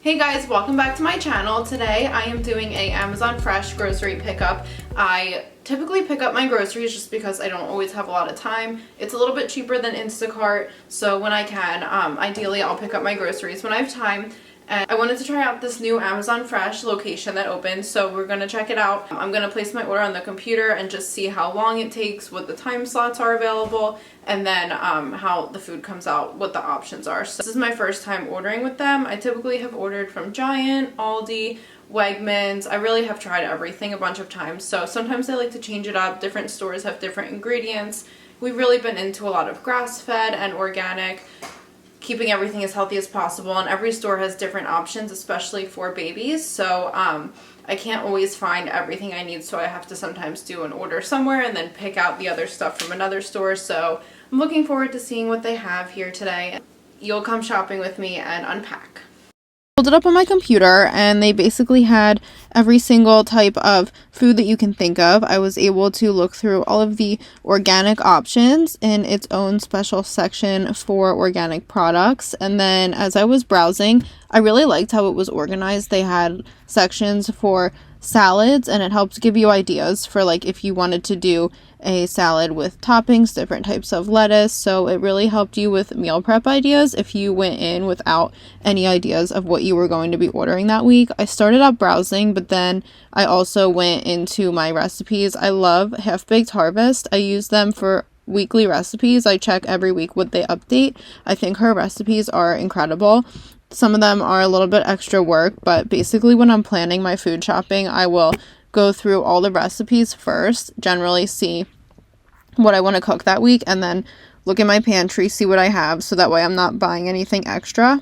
Hey guys, welcome back to my channel. Today I am doing a Amazon Fresh grocery pickup. I typically pick up my groceries just because I don't always have a lot of time. It's a little bit cheaper than Instacart, so when I can, ideally I'll pick up my groceries when I have time. And I wanted to try out this new Amazon Fresh location that opened, so we're going to check it out. I'm going to place my order on the computer and just see how long it takes, what the time slots are available, and then how the food comes out, what the options are. So this is my first time ordering with them. I typically have ordered from Giant, Aldi, Wegmans. I really have tried everything a bunch of times, so sometimes I like to change it up. Different stores have different ingredients. We've really been into a lot of grass-fed and organic, keeping everything as healthy as possible, and every store has different options, especially for babies, so I can't always find everything I need, so I have to sometimes do an order somewhere and then pick out the other stuff from another store. So I'm looking forward to seeing what they have here today. You'll come shopping with me and unpack. Pulled it up on my computer and they basically had every single type of food that you can think of. I was able to look through all of the organic options in its own special section for organic products. And then as I was browsing, I really liked how it was organized. They had sections for salads, and it helps give you ideas for like if you wanted to do a salad with toppings, different types of lettuce. So it really helped you with meal prep ideas if you went in without any ideas of what you were going to be ordering that week. I started out browsing, but then I also went into my recipes. I love Half-Baked Harvest. I use them for weekly recipes. I check every week what they update. I think her recipes are incredible. Some of them are a little bit extra work, but basically when I'm planning my food shopping, I will go through all the recipes first, generally see what I want to cook that week, and then look in my pantry, see what I have, so that way I'm not buying anything extra.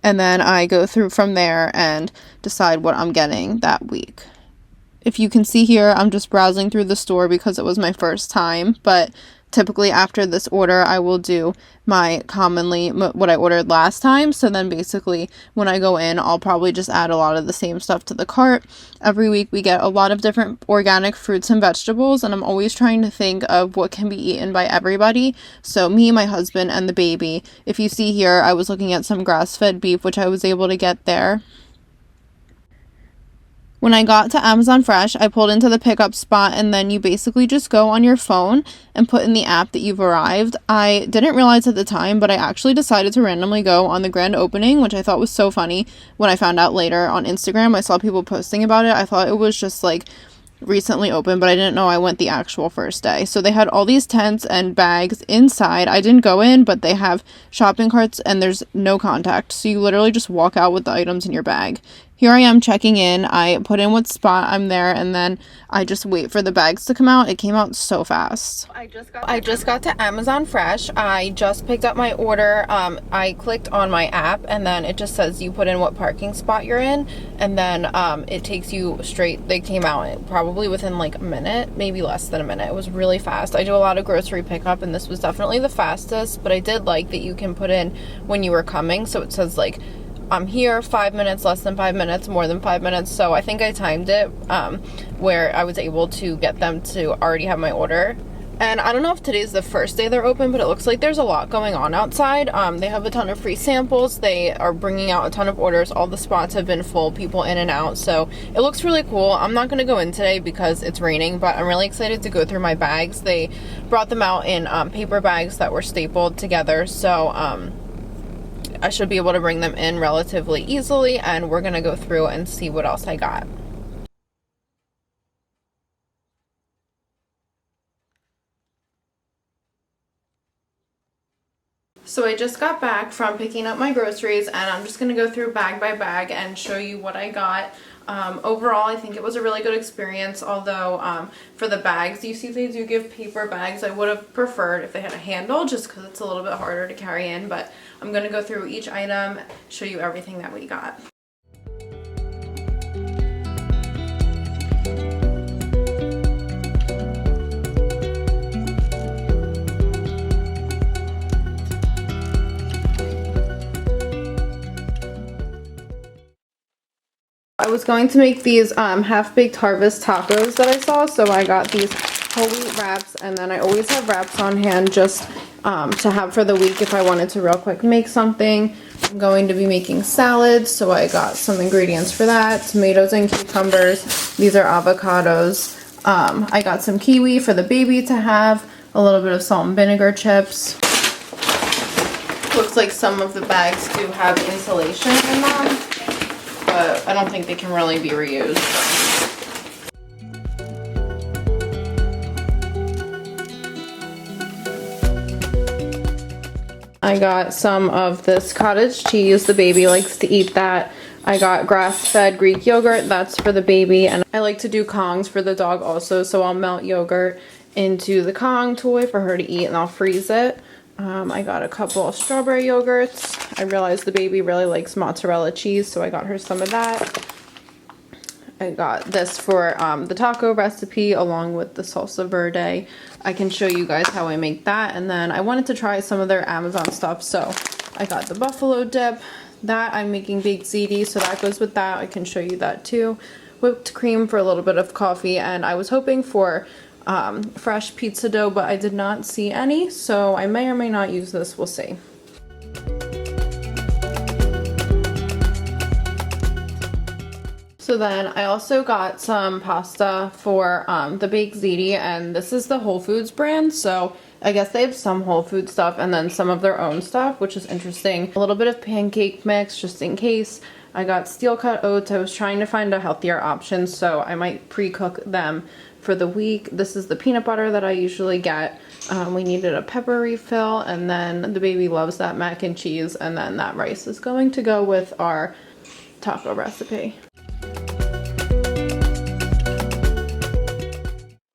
And then I go through from there and decide what I'm getting that week. If you can see here, I'm just browsing through the store because it was my first time, but typically after this order, I will do my what I ordered last time. So then basically when I go in, I'll probably just add a lot of the same stuff to the cart. Every week we get a lot of different organic fruits and vegetables, and I'm always trying to think of what can be eaten by everybody. So me, my husband, and the baby. If you see here, I was looking at some grass-fed beef, which I was able to get there. When I got to Amazon Fresh, I pulled into the pickup spot, and then you basically just go on your phone and put in the app that you've arrived. I didn't realize at the time, but I actually decided to randomly go on the grand opening, which I thought was so funny. When I found out later on Instagram, I saw people posting about it. I thought it was just like recently open, but I didn't know I went the actual first day. So they had all these tents and bags inside. I didn't go in, but they have shopping carts and there's no contact. So you literally just walk out with the items in your bag. Here I am checking in. I put in what spot I'm there, and then I just wait for the bags to come out. It came out so fast. I just got to Amazon Fresh. I just picked up my order. I clicked on my app, and then it just says you put in what parking spot you're in, and then it takes you straight. They came out probably within like a minute, maybe less than a minute. It was really fast. I do a lot of grocery pickup, and this was definitely the fastest, but I did like that you can put in when you were coming. So it says like, I'm here, 5 minutes, less than 5 minutes, more than 5 minutes. So I think I timed it where I was able to get them to already have my order. And I don't know if today's the first day they're open, but it looks like there's a lot going on outside. They have a ton of free samples. They are bringing out a ton of orders. All the spots have been full, people in and out. So it looks really cool. I'm not going to go in today because it's raining, but I'm really excited to go through my bags. They brought them out in paper bags that were stapled together. So I should be able to bring them in relatively easily, and we're going to go through and see what else I got. So I just got back from picking up my groceries, and I'm just going to go through bag by bag and show you what I got. Overall, I think it was a really good experience, although for the bags, you see they do give paper bags. I would have preferred if they had a handle, just because it's a little bit harder to carry in, but I'm going to go through each item, show you everything that we got. I was going to make these Half-Baked Harvest tacos that I saw, so I got these whole wheat wraps, and then I always have wraps on hand just to have for the week if I wanted to real quick make something. I'm going to be making salads, so I got some ingredients for that. Tomatoes and cucumbers. These are avocados. I got some kiwi for the baby to have. A little bit of salt and vinegar chips. Looks like some of the bags do have insulation in them, but I don't think they can really be reused. I got some of this cottage cheese. The baby likes to eat that. I got grass-fed Greek yogurt. That's for the baby. And I like to do Kongs for the dog also. So I'll melt yogurt into the Kong toy for her to eat and I'll freeze it. I got a couple of strawberry yogurts. I realized the baby really likes mozzarella cheese, so I got her some of that. I got this for the taco recipe along with the salsa verde. I can show you guys how I make that. And then I wanted to try some of their Amazon stuff, so I got the buffalo dip. That I'm making baked ziti, so that goes with that. I can show you that too. Whipped cream for a little bit of coffee, and I was hoping for fresh pizza dough, but I did not see any, so I may or may not use this. We'll see. So then I also got some pasta for the baked ziti, and this is the Whole Foods brand, so I guess they have some Whole Foods stuff and then some of their own stuff, which is interesting. A little bit of pancake mix just in case. I got steel cut oats. I was trying to find a healthier option, so I might pre-cook them for the week. This is the peanut butter that I usually get. We needed a pepper refill, and then the baby loves that mac and cheese, and then that rice is going to go with our taco recipe.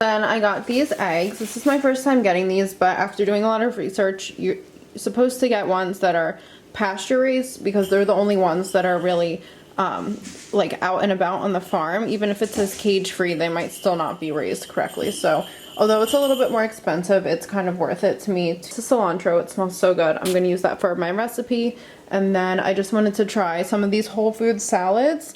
Then I got these eggs. This is my first time getting these, but after doing a lot of research, you're supposed to get ones that are pasture raised because they're the only ones that are really like out and about on the farm. Even if it says cage free, they might still not be raised correctly. So although it's a little bit more expensive, it's kind of worth it to me. It's a cilantro. It smells so good. I'm going to use that for my recipe. And then I just wanted to try some of these Whole Foods salads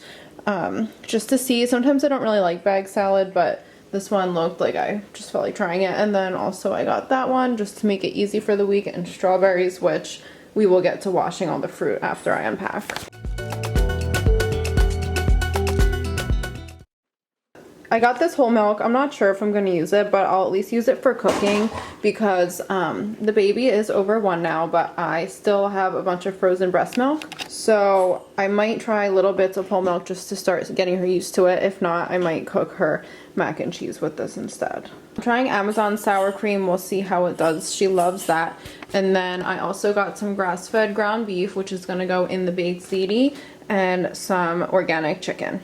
just to see. Sometimes I don't really like bag salad, but this one looked like I just felt like trying it. And then also I got that one just to make it easy for the week, and strawberries, which we will get to washing all the fruit after I unpack. I got this whole milk. I'm not sure if I'm going to use it, but I'll at least use it for cooking because the baby is over 1 now, but I still have a bunch of frozen breast milk. So I might try little bits of whole milk just to start getting her used to it. If not, I might cook her mac and cheese with this instead. I'm trying Amazon sour cream. We'll see how it does. She loves that. And then I also got some grass-fed ground beef, which is going to go in the baked ziti, and some organic chicken.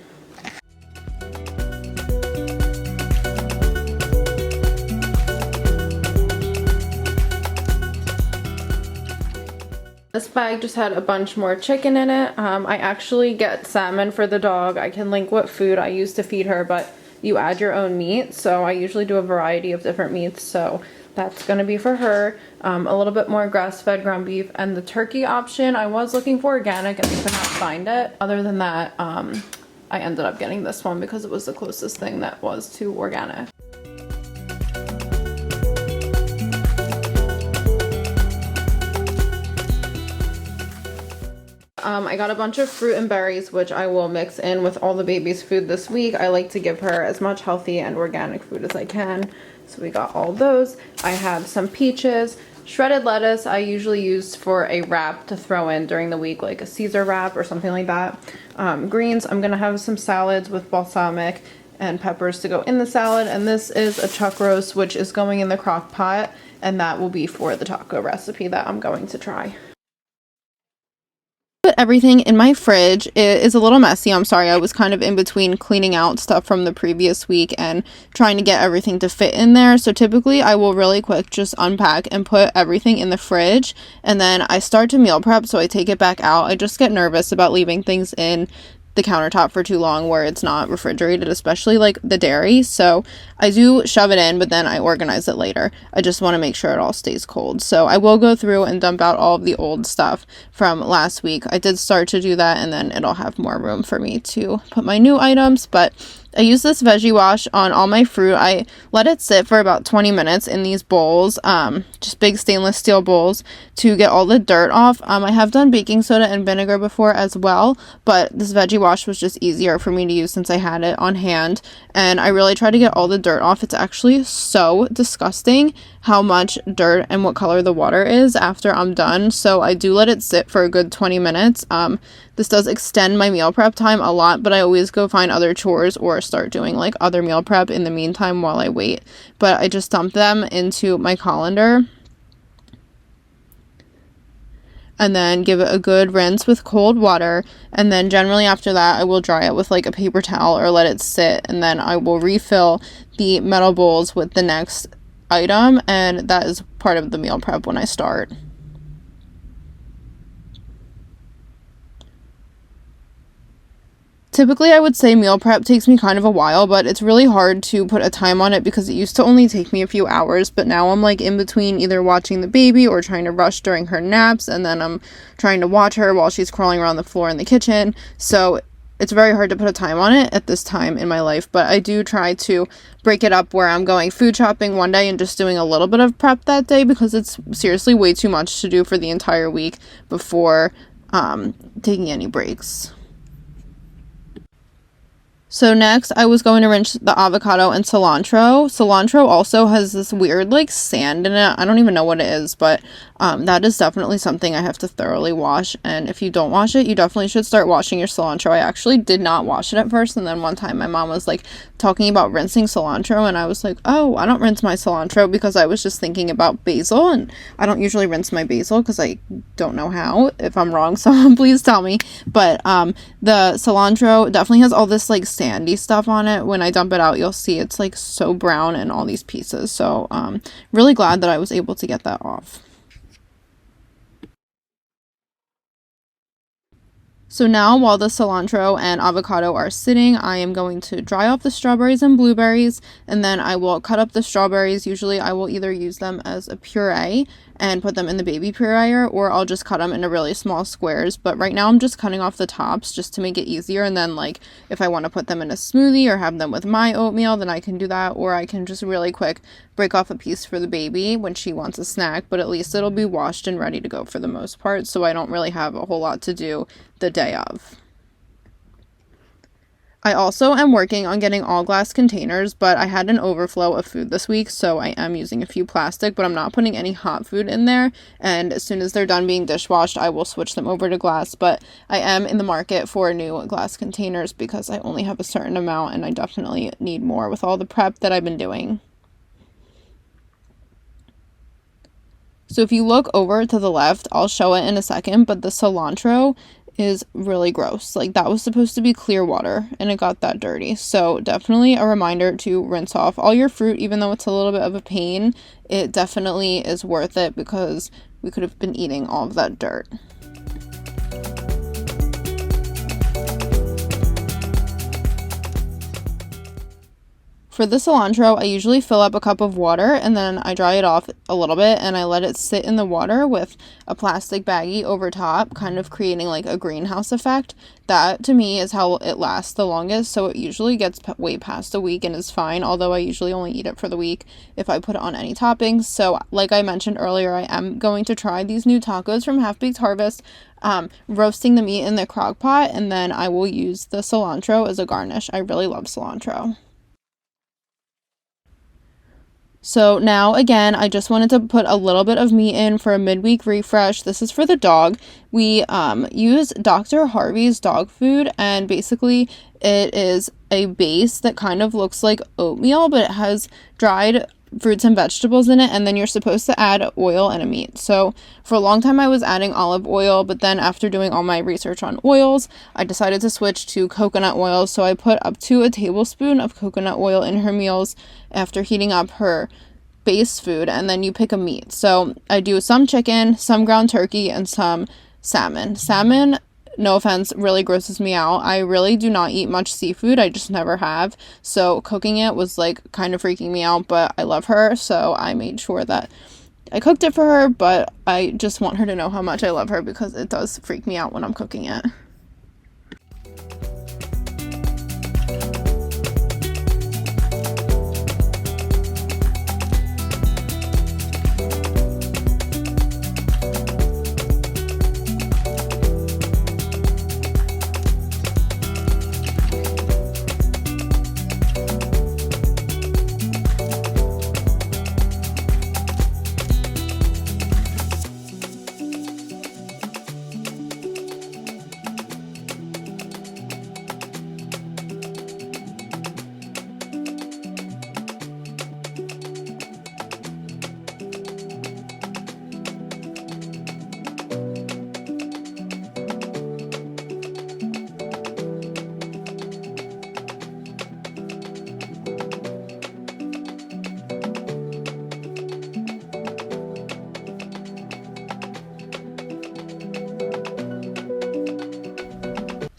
This bag just had a bunch more chicken in it. I actually get salmon for the dog. I can link what food I use to feed her, but you add your own meat. So I usually do a variety of different meats. So that's going to be for her. A little bit more grass-fed ground beef. And the turkey option, I was looking for organic and I could not find it. Other than that, I ended up getting this one because it was the closest thing that was to organic. I got a bunch of fruit and berries, which I will mix in with all the baby's food this week. I like to give her as much healthy and organic food as I can. So we got all those. I have some peaches, shredded lettuce I usually use for a wrap to throw in during the week, like a Caesar wrap or something like that. Greens, I'm going to have some salads with balsamic and peppers to go in the salad. And this is a chuck roast, which is going in the crock pot. And that will be for the taco recipe that I'm going to try. Put everything in my fridge. It is a little messy. I'm sorry. I was kind of in between cleaning out stuff from the previous week and trying to get everything to fit in there. So typically I will really quick just unpack and put everything in the fridge, and then I start to meal prep, so I take it back out. I just get nervous about leaving things in the countertop for too long where it's not refrigerated, especially like the dairy. So I do shove it in, but then I organize it later. I just want to make sure it all stays cold. So I will go through and dump out all of the old stuff from last week. I did start to do that, and then it'll have more room for me to put my new items, but I use this veggie wash on all my fruit. I let it sit for about 20 minutes in these bowls, just big stainless steel bowls, to get all the dirt off. I have done baking soda and vinegar before as well, but this veggie wash was just easier for me to use since I had it on hand, and I really try to get all the dirt off. It's actually so disgusting how much dirt and what color the water is after I'm done, so I do let it sit for a good 20 minutes. This does extend my meal prep time a lot, but I always go find other chores or start doing like other meal prep in the meantime while I wait. But I just dump them into my colander and then give it a good rinse with cold water, and then generally after that I will dry it with like a paper towel or let it sit, and then I will refill the metal bowls with the next item, and that is part of the meal prep when I start. Typically, I would say meal prep takes me kind of a while, but it's really hard to put a time on it because it used to only take me a few hours, but now I'm like in between either watching the baby or trying to rush during her naps, and then I'm trying to watch her while she's crawling around the floor in the kitchen, so it's very hard to put a time on it at this time in my life, but I do try to break it up where I'm going food shopping one day and just doing a little bit of prep that day because it's seriously way too much to do for the entire week before taking any breaks. So next, I was going to rinse the avocado and cilantro. Cilantro also has this weird, like, sand in it. I don't even know what it is, but that is definitely something I have to thoroughly wash. And if you don't wash it, you definitely should start washing your cilantro. I actually did not wash it at first, and then one time my mom was, like, talking about rinsing cilantro, and I was like, oh, I don't rinse my cilantro because I was just thinking about basil, and I don't usually rinse my basil because I don't know how. If I'm wrong, someone please tell me. But the cilantro definitely has all this, like, sandy stuff on it. When I dump it out, you'll see it's like so brown in all these pieces, so really glad that I was able to get that off. So now, while the cilantro and avocado are sitting, I am going to dry off the strawberries and blueberries, and then I will cut up the strawberries. Usually I will either use them as a puree and put them in the baby pureer, or I'll just cut them into really small squares, but right now I'm just cutting off the tops just to make it easier, and then like if I want to put them in a smoothie or have them with my oatmeal, then I can do that, or I can just really quick break off a piece for the baby when she wants a snack, but at least it'll be washed and ready to go for the most part, so I don't really have a whole lot to do the day of. I also am working on getting all glass containers, but I had an overflow of food this week, so I am using a few plastic, but I'm not putting any hot food in there, and as soon as they're done being dishwashed, I will switch them over to glass, but I am in the market for new glass containers because I only have a certain amount, and I definitely need more with all the prep that I've been doing. So if you look over to the left, I'll show it in a second, but the cilantro is really gross. Like, that was supposed to be clear water and it got that dirty. So definitely a reminder to rinse off all your fruit, even though it's a little bit of a pain. It definitely is worth it because we could have been eating all of that dirt. For the cilantro, I usually fill up a cup of water and then I dry it off a little bit and I let it sit in the water with a plastic baggie over top, kind of creating like a greenhouse effect. That to me is how it lasts the longest, so it usually gets way past a week and is fine, although I usually only eat it for the week if I put it on any toppings. So like I mentioned earlier, I am going to try these new tacos from Half Baked Harvest, roasting the meat in the crock pot, and then I will use the cilantro as a garnish. I really love cilantro. So now, again, I just wanted to put a little bit of meat in for a midweek refresh. This is for the dog. We use Dr. Harvey's dog food, and basically it is a base that kind of looks like oatmeal, but it has dried fruits and vegetables in it, and then you're supposed to add oil and a meat. So for a long time I was adding olive oil, but then after doing all my research on oils, I decided to switch to coconut oil. So I put up to a tablespoon of coconut oil in her meals after heating up her base food, and then you pick a meat. So I do some chicken, some ground turkey, and some salmon. Salmon, no offense, really grosses me out. I really do not eat much seafood. I just never have. So cooking it was like kind of freaking me out, but I love her, so I made sure that I cooked it for her, but I just want her to know how much I love her because it does freak me out when I'm cooking it.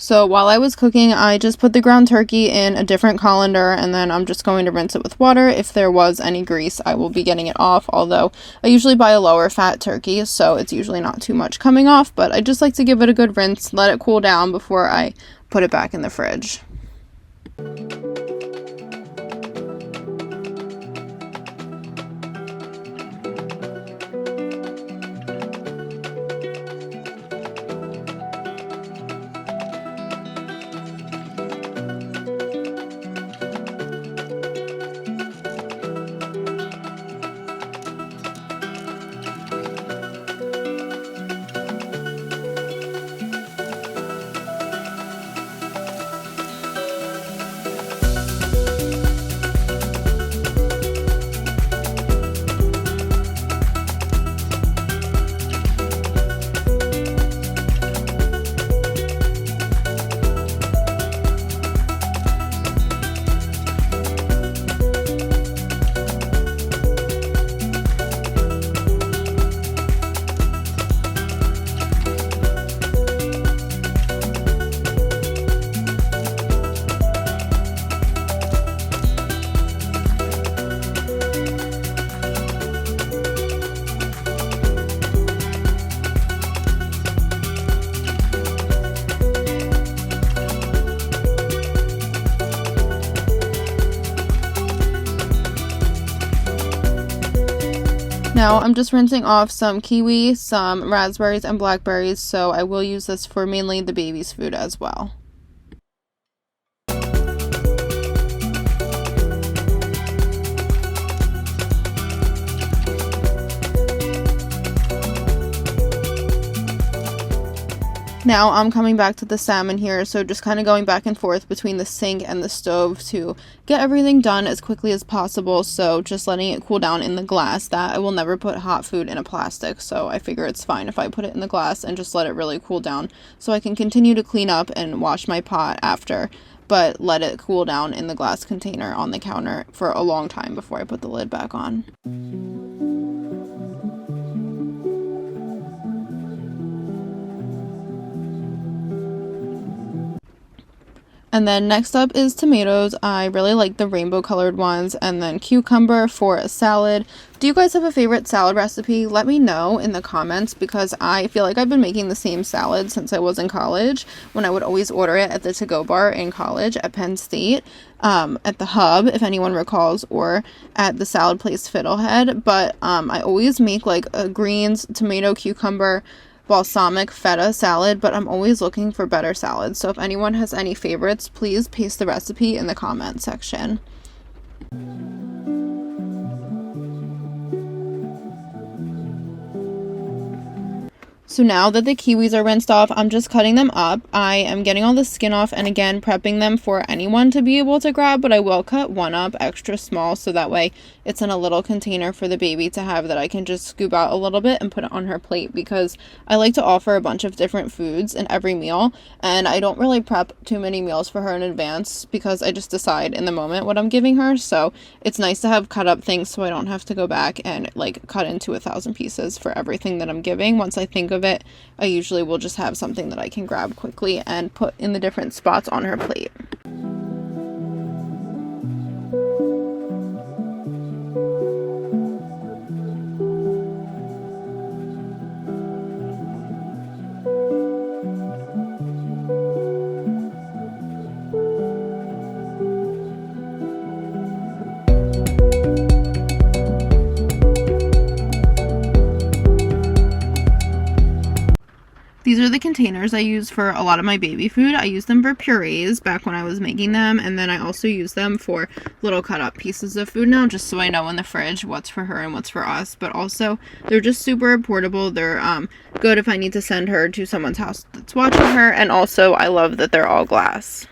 So while I was cooking, I just put the ground turkey in a different colander, and then I'm just going to rinse it with water. If there was any grease, I will be getting it off, although I usually buy a lower fat turkey, so it's usually not too much coming off, but I just like to give it a good rinse, let it cool down before I put it back in the fridge. Now I'm just rinsing off some kiwi, some raspberries, and blackberries, so I will use this for mainly the baby's food as well. Now I'm coming back to the salmon here, so just kind of going back and forth between the sink and the stove to get everything done as quickly as possible, so just letting it cool down in the glass. That I will never put hot food in a plastic, so I figure it's fine if I put it in the glass and just let it really cool down so I can continue to clean up and wash my pot after, but let it cool down in the glass container on the counter for a long time before I put the lid back on. And then next up is tomatoes. I really like the rainbow colored ones, and then cucumber for a salad. Do you guys have a favorite salad recipe? Let me know in the comments, because I feel like I've been making the same salad since I was in college, when I would always order it at the to-go bar in college at Penn State, at the Hub, if anyone recalls, or at the salad place Fiddlehead. But I always make like a greens, tomato, cucumber, balsamic feta salad, but I'm always looking for better salads. So if anyone has any favorites, please paste the recipe in the comment section. So now that the kiwis are rinsed off, I'm just cutting them up. I am getting all the skin off and again prepping them for anyone to be able to grab, but I will cut one up extra small so that way it's in a little container for the baby to have that I can just scoop out a little bit and put it on her plate, because I like to offer a bunch of different foods in every meal, and I don't really prep too many meals for her in advance because I just decide in the moment what I'm giving her. So it's nice to have cut up things so I don't have to go back and like cut into 1,000 pieces for everything that I'm giving. Once I think of it, I usually will just have something that I can grab quickly and put in the different spots on her plate. These are the containers I use for a lot of my baby food. I use them for purees back when I was making them, and then I also use them for little cut up pieces of food now, just so I know in the fridge what's for her and what's for us. But also they're just super portable. They're good if I need to send her to someone's house that's watching her, and also I love that they're all glass.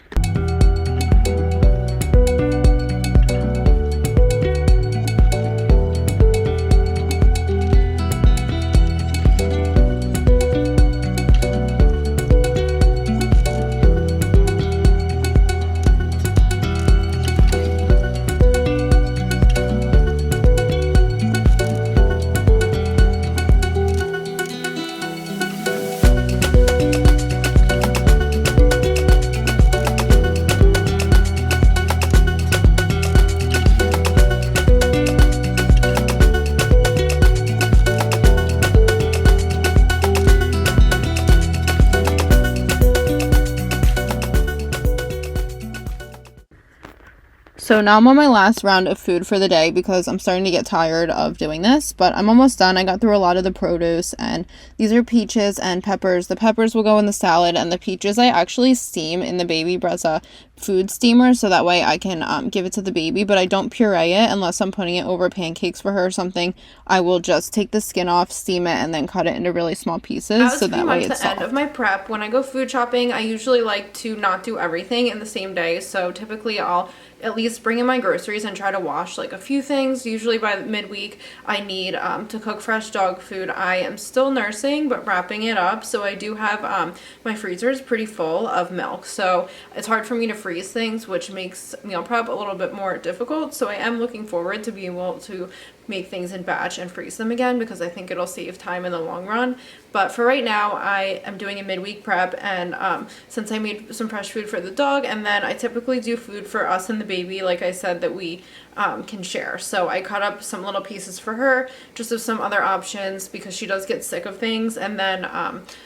So now I'm on my last round of food for the day because I'm starting to get tired of doing this, but I'm almost done. I got through a lot of the produce, and these are peaches and peppers. The peppers will go in the salad, and the peaches I actually steam in the Baby Brezza food steamer so that way I can give it to the baby, but I don't puree it unless I'm putting it over pancakes for her or something. I will just take the skin off, steam it, and then cut it into really small pieces so that way it's soft. That was pretty much the end of my prep. When I go food shopping, I usually like to not do everything in the same day, so typically I'll at least bring in my groceries and try to wash like a few things. Usually by midweek I need to cook fresh dog food. I am still nursing but wrapping it up, so I do have my freezer is pretty full of milk, so it's hard for me to freeze things, which makes meal prep a little bit more difficult. So I am looking forward to being able to make things in batch and freeze them again because I think it'll save time in the long run. But for right now, I am doing a midweek prep, and since I made some fresh food for the dog, and then I typically do food for us and the baby, like I said, that we can share. So I cut up some little pieces for her, just of some other options because she does get sick of things, and then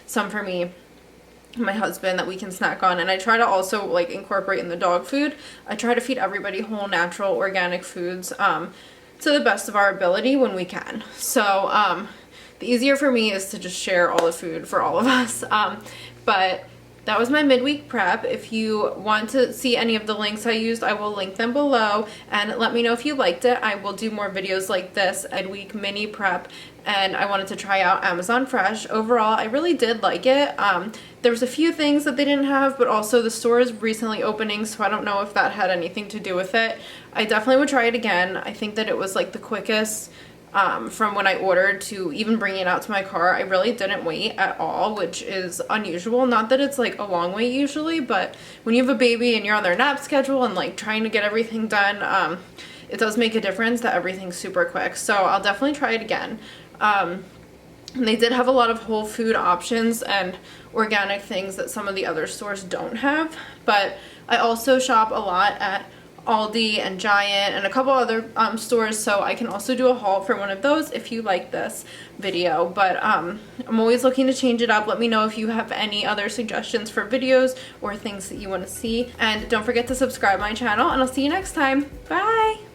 some for me, my husband, that we can snack on. And I try to also like incorporate in the dog food. I try to feed everybody whole, natural, organic foods to the best of our ability when we can. So the easier for me is to just share all the food for all of us. But that was my midweek prep. If you want to see any of the links I used, I will link them below, and let me know if you liked it. I will do more videos like this, midweek mini prep, and I wanted to try out Amazon Fresh. Overall, I really did like it. There was a few things that they didn't have, but also the store is recently opening, so I don't know if that had anything to do with it. I definitely would try it again. I think that it was like the quickest from when I ordered to even bringing it out to my car. I really didn't wait at all, which is unusual. Not that it's like a long wait usually, but when you have a baby and you're on their nap schedule and like trying to get everything done, it does make a difference that everything's super quick. So I'll definitely try it again. And they did have a lot of whole food options and organic things that some of the other stores don't have, but I also shop a lot at Aldi and Giant and a couple other stores, so I can also do a haul for one of those if you like this video. But I'm always looking to change it up. Let me know if you have any other suggestions for videos or things that you want to see, and don't forget to subscribe my channel, and I'll see you next time. Bye!